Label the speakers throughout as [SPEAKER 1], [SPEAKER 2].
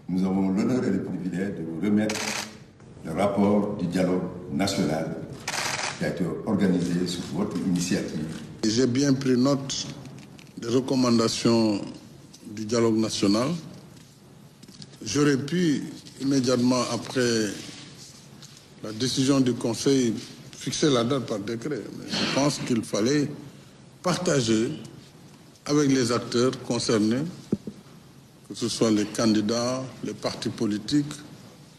[SPEAKER 1] nous avons l'honneur et le privilège de vous remettre le rapport du dialogue national qui a été organisé sur votre initiative.
[SPEAKER 2] J'ai bien pris note des recommandations du dialogue national. J'aurais pu, immédiatement après la décision du Conseil, fixer la date par décret. Mais je pense qu'il fallait partager avec les acteurs concernés, que ce soit les candidats, les partis politiques,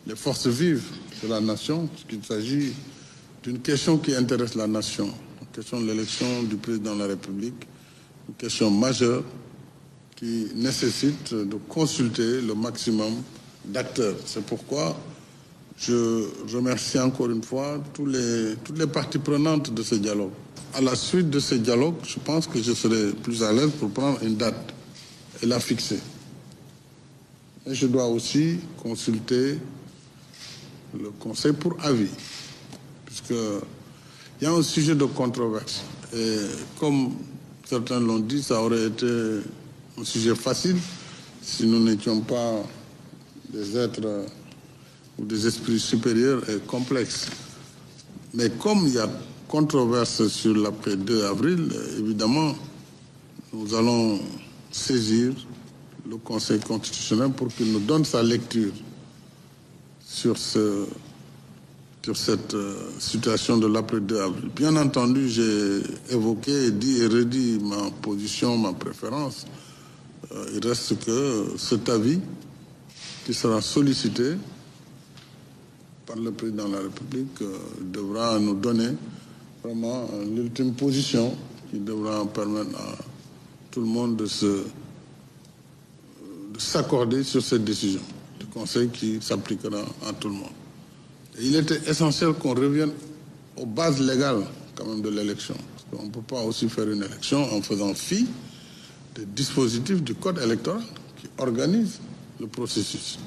[SPEAKER 2] les forces vives de la nation, parce qu'il s'agit d'une question qui intéresse la nation, la question de l'élection du président de la République, une question majeure qui nécessite de consulter le maximum d'acteurs. C'est pourquoi je remercie encore une fois toutes les parties prenantes de ce dialogue. À la suite de ce dialogue, je pense que je serai plus à l'aise pour prendre une date et la fixer. Et je dois aussi consulter le Conseil pour avis, puisqu'il y a un sujet de controverse. Et comme certains l'ont dit, ça aurait été un sujet facile si nous n'étions pas des êtres ou des esprits supérieurs et complexes. Mais comme il y a controverse sur l'après-2 avril, évidemment, nous allons saisir le Conseil constitutionnel pour qu'il nous donne sa lecture sur cette situation de l'après-2 avril. Bien entendu, j'ai évoqué, dit et redit ma position, ma préférence. Il reste que cet avis qui sera sollicité par le président de la République devra nous donner vraiment l'ultime position qui devra permettre à tout le monde de s'accorder sur cette décision du Conseil qui s'appliquera à tout le monde. Et il était essentiel qu'on revienne aux bases légales quand même de l'élection. On ne peut pas aussi faire une élection en faisant fi des dispositifs du Code électoral qui organise le processus.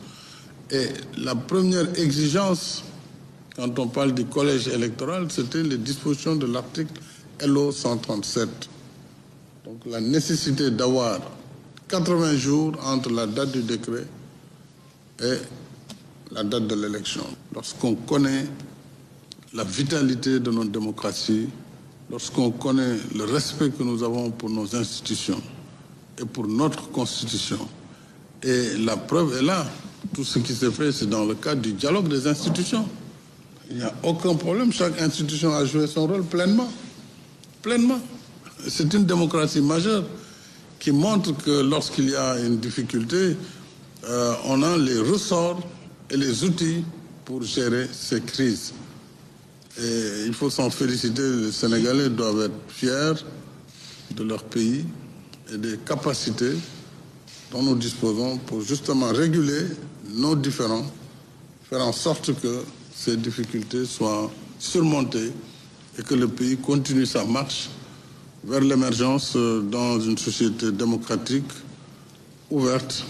[SPEAKER 2] Et la première exigence, quand on parle du collège électoral, c'était les dispositions de l'article LO 137. Donc la nécessité d'avoir 80 jours entre la date du décret et la date de l'élection. Lorsqu'on connaît la vitalité de notre démocratie, lorsqu'on connaît le respect que nous avons pour nos institutions et pour notre Constitution, et la preuve est là, tout ce qui s'est fait, c'est dans le cadre du dialogue des institutions. Il n'y a aucun problème, chaque institution a joué son rôle pleinement. Pleinement. C'est une démocratie majeure qui montre que lorsqu'il y a une difficulté, on a les ressorts et les outils pour gérer ces crises. Et il faut s'en féliciter, les Sénégalais doivent être fiers de leur pays et des capacités dont nous disposons pour justement réguler nos différends, faire en sorte que ces difficultés soient surmontées et que le pays continue sa marche vers l'émergence dans une société démocratique, ouverte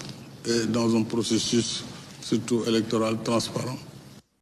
[SPEAKER 2] et dans un processus surtout électoral transparent.